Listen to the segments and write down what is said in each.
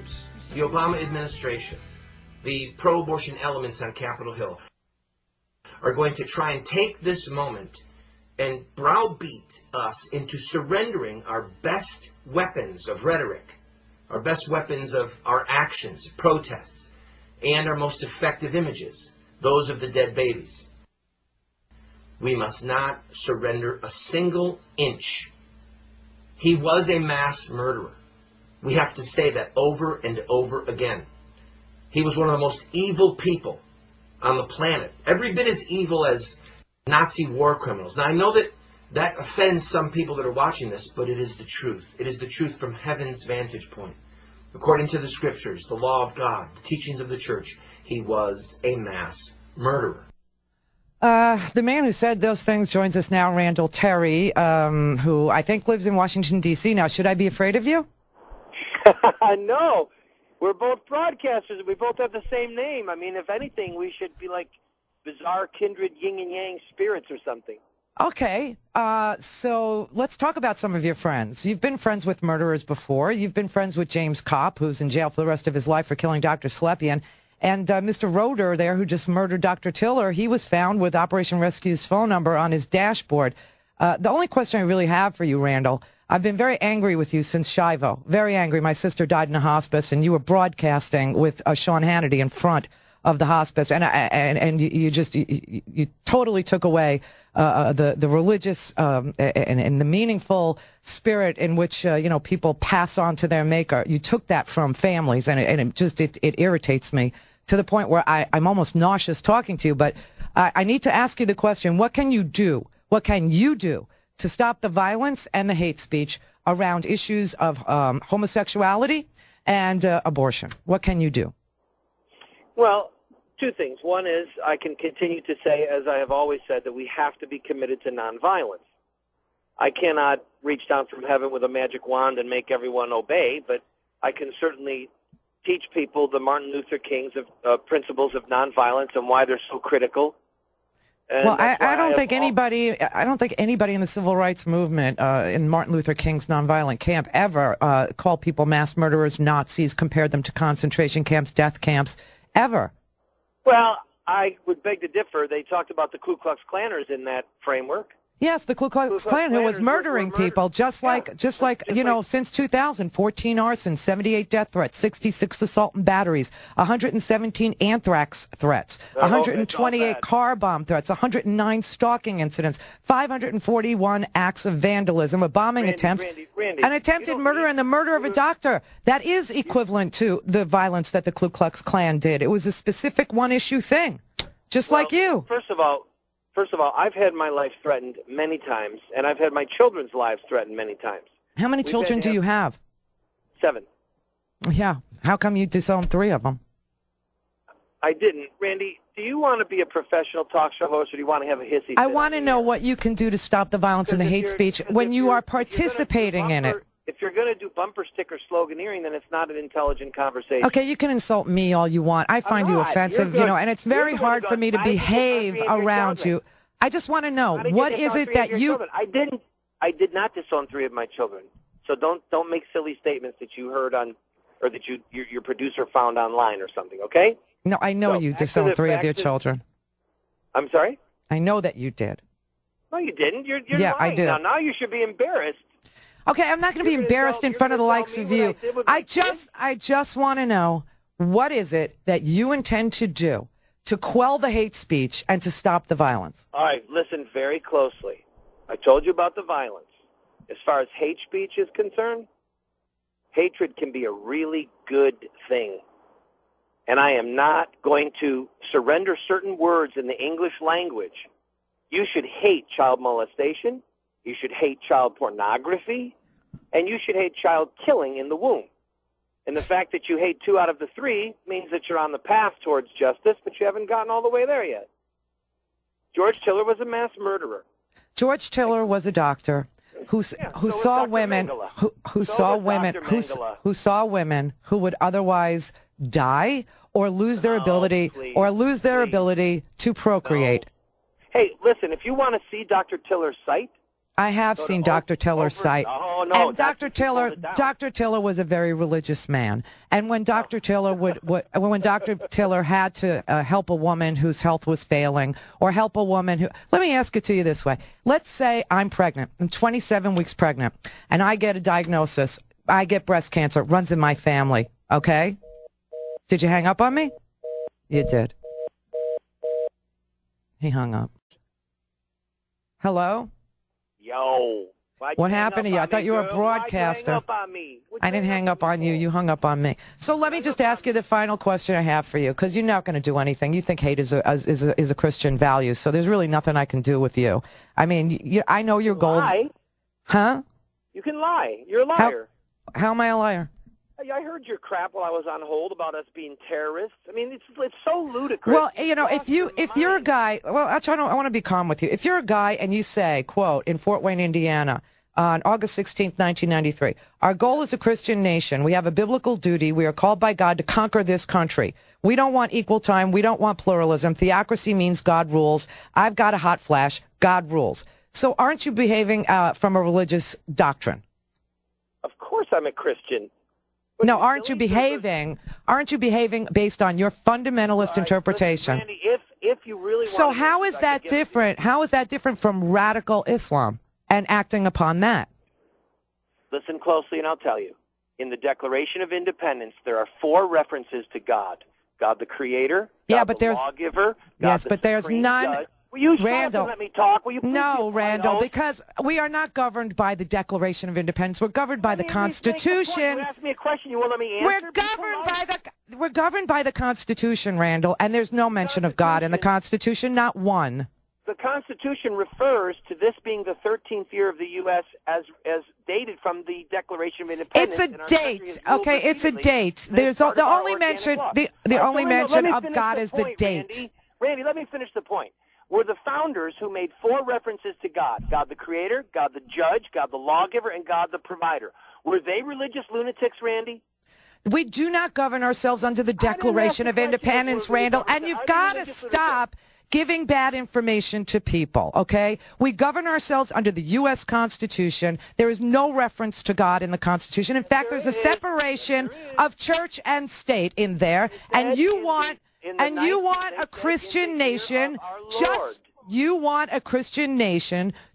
groups, the Obama administration, the pro-abortion elements on Capitol Hill are going to try and take this moment and browbeat us into surrendering our best weapons of rhetoric, our best weapons of our actions, protests, and our most effective images, those of the dead babies. We must not surrender a single inch. He was a mass murderer. We have to say that over and over again. He was one of the most evil people on the planet, every bit as evil as Nazi war criminals. Now, I know that that offends some people that are watching this, but it is the truth. It is the truth from heaven's vantage point. According to the scriptures, the law of God, the teachings of the church, he was a mass murderer. The man who said those things joins us now, Randall Terry, who I think lives in Washington, D.C. Now, should I be afraid of you? No. We're both broadcasters. We both have the same name. I mean, if anything, we should be like bizarre kindred yin and yang spirits or something. Okay. So let's talk about some of your friends. You've been friends with murderers before. You've been friends with James Kopp, who's in jail for the rest of his life for killing Dr. Slepian. And Mr. Roeder there, who just murdered Dr. Tiller, he was found with Operation Rescue's phone number on his dashboard. The only question I really have for you, Randall, I've been very angry with you since Shivo. Very angry. My sister died in a hospice, and you were broadcasting with Sean Hannity in front of the hospice, and you totally took away the religious and the meaningful spirit in which people pass on to their maker. You took that from families, and it irritates me to the point where I'm almost nauseous talking to you. But I need to ask you the question: what can you do? What can you do to stop the violence and the hate speech around issues of homosexuality and abortion? What can you do? Well, two things. One is I can continue to say, as I have always said, that we have to be committed to nonviolence. I cannot reach down from heaven with a magic wand and make everyone obey, but I can certainly teach people the Martin Luther King's principles of nonviolence and why they're so critical. And well, I don't think anybody in the civil rights movement in Martin Luther King's nonviolent camp ever called people mass murderers, Nazis, compared them to concentration camps, death camps, ever. Well, I would beg to differ. They talked about the Ku Klux Klanners in that framework. Yes, the Ku Klux Klan, who was murdering people, just like since 2000, 14 arsons, 78 death threats, 66 assault and batteries, 117 anthrax threats, 128 car bomb threats, 109 stalking incidents, 541 acts of vandalism, a bombing attempt, an attempted murder, and the murder of a doctor. That is equivalent to the violence that the Ku Klux Klan did. It was a specific one-issue thing, just like you. First of all, I've had my life threatened many times, and I've had my children's lives threatened many times. How many children do you have? 7. Yeah. How come you disowned 3 of them? I didn't. Randy, do you want to be a professional talk show host, or do you want to have a hissy fit? I want to know what you can do to stop the violence and the hate speech when you are participating in it. If you're going to do bumper sticker sloganeering, then it's not an intelligent conversation. Okay, you can insult me all you want. I find you offensive, and it's very hard for me to behave around you. I just want to know, what is it that you... I did not disown 3 of my children. So don't make silly statements that you heard on, or that your producer found online or something, okay? No, I know you disowned 3 of your children. I'm sorry? I know that you did. No, you didn't. You're yeah, lying I did. Now you should be embarrassed. Okay, I'm not going to be embarrassed in front of the likes of you. I just want to know, what is it that you intend to do to quell the hate speech and to stop the violence? All right, listen very closely. I told you about the violence. As far as hate speech is concerned, hatred can be a really good thing. And I am not going to surrender certain words in the English language. You should hate child molestation. You should hate child pornography, and you should hate child killing in the womb. And the fact that you hate 2 out of the 3 means that you're on the path towards justice, but you haven't gotten all the way there yet. George Tiller was a mass murderer. George Tiller was a doctor who saw women who would otherwise die or lose their ability to procreate. No. Hey, listen, if you want to see Dr. Tiller's site, I have seen Dr. Tiller's site. Oh, no. And Dr. Tiller was a very religious man. And when Dr. Tiller when Dr. Tiller had to help a woman whose health was failing, or help a woman who, let me ask it to you this way. Let's say I'm pregnant. I'm 27 weeks pregnant, and I get a diagnosis. I get breast cancer. It runs in my family. Okay? Did you hang up on me? You did. He hung up. Hello? Yo. What happened to you? I thought you were a broadcaster. Why'd you hang up on me? I didn't hang up on you. You hung up on me. So let me just ask you the final question I have for you, because you're not going to do anything. You think hate is a Christian value, so there's really nothing I can do with you. I mean, I know your goals. Lie. Huh? You can lie. You're a liar. How am I a liar? I heard your crap while I was on hold about us being terrorists. I mean, it's so ludicrous. Well, you know, if you're a guy, well, I want to be calm with you. If you're a guy and you say, quote, in Fort Wayne, Indiana, on August 16th, 1993, our goal is a Christian nation. We have a biblical duty. We are called by God to conquer this country. We don't want equal time. We don't want pluralism. Theocracy means God rules. I've got a hot flash. God rules. So aren't you behaving from a religious doctrine? Of course I'm a Christian. No, aren't you behaving based on your fundamentalist interpretation? Listen, Randy, if you really want so how is that different? How is that different from radical Islam and acting upon that? Listen closely and I'll tell you. In the Declaration of Independence, there are 4 references to God. God the Creator, God but the there's Lawgiver, God yes, the but there's Supreme none. Judge. Will you Randall, let me talk? Will you please no, Randall, host? because we are not governed by the Declaration of Independence. We're governed by the Constitution. You asked me a question. You won't let me answer. We're governed by the Constitution, Randall, and there's no mention of God in the Constitution, not one. The Constitution refers to this being the 13th year of the U.S. as dated from the Declaration of Independence. It's a date, okay? It's a date. There's the only mention. The only mention of God is the date. Randy, let me finish the point. Were the founders who made 4 references to God, God the Creator, God the Judge, God the Lawgiver, and God the Provider. Were they religious lunatics, Randy? We do not govern ourselves under the Declaration of Independence, Randall, and you've got to stop giving bad information to people, okay? We govern ourselves under the U.S. Constitution. There is no reference to God in the Constitution. In fact, there's a separation of church and state in there, and you want a Christian nation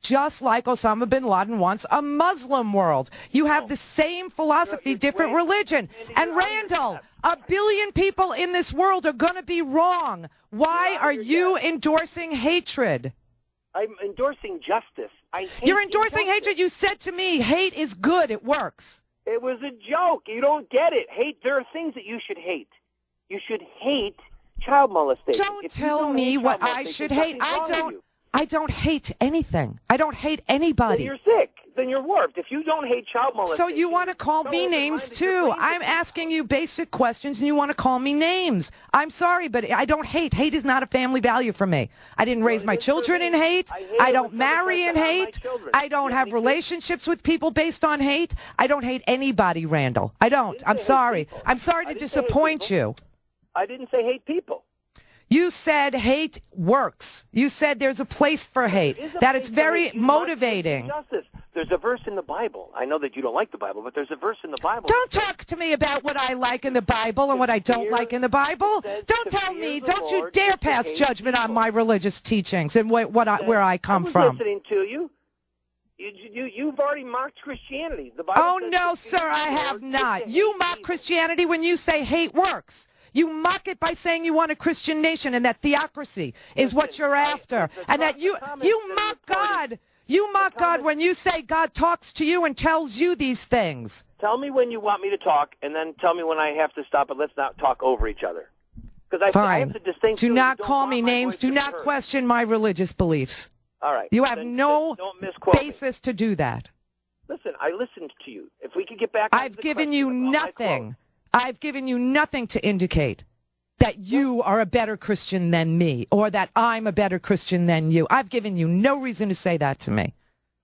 just like Osama bin Laden wants a Muslim world. You have the same philosophy, different religion. And Randall, 1 billion people in this world are going to be wrong. Why are you endorsing hatred? I'm endorsing justice. You're endorsing hatred. You said to me, hate is good. It works. It was a joke. You don't get it. Hate. There are things that you should hate. You should hate child molestation. Don't tell me what I should hate. I don't hate anything. I don't hate anybody. Then you're sick. Then you're warped. If you don't hate child molestation. So you want to call me names too. I'm asking you basic questions and you want to call me names. I'm sorry, but I don't hate. Hate is not a family value for me. I didn't raise my children in hate. I don't marry in hate. I don't have relationships with people based on hate. I don't hate anybody, Randall. I don't. I'm sorry. I'm sorry to disappoint you. I didn't say hate people. You said hate works. You said there's a place for hate, that it's very motivating. There's a verse in the Bible. I know that you don't like the Bible, but there's a verse in the Bible. Don't talk to me about what I like in the Bible and what I don't like in the Bible. Don't tell me. Don't you dare pass judgment on my religious teachings and where I come from. I was listening to you. You've already mocked Christianity. The Bible oh, no, sir, I have not. You mock Christianity when you say hate works. You mock it by saying you want a Christian nation and that theocracy is what you're after. And that you mock God. You mock God when you say God talks to you and tells you these things. Tell me when you want me to talk, and then tell me when I have to stop, and let's not talk over each other. Fine. I have to distinguish. Do not call me names. Do not question my religious beliefs. All right. You have no basis to do that. Listen, I listened to you. If we could get back. I've given you nothing. I've given you nothing to indicate that you are a better Christian than me or that I'm a better Christian than you. I've given you no reason to say that to me.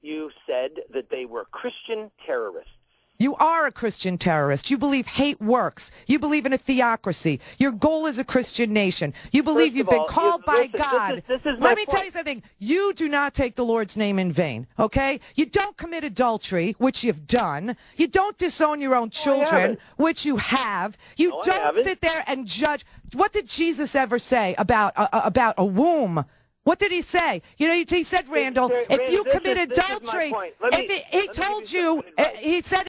You said that they were Christian terrorists. You are a Christian terrorist. You believe hate works. You believe in a theocracy. Your goal is a Christian nation. You believe you've been called by God. Let me tell you something. You do not take the Lord's name in vain, okay? You don't commit adultery, which you've done. You don't disown your own children, which you have. You don't sit there and judge. What did Jesus ever say about a womb? What did he say? You know, he said, Randall, if you commit adultery, he told you, he said,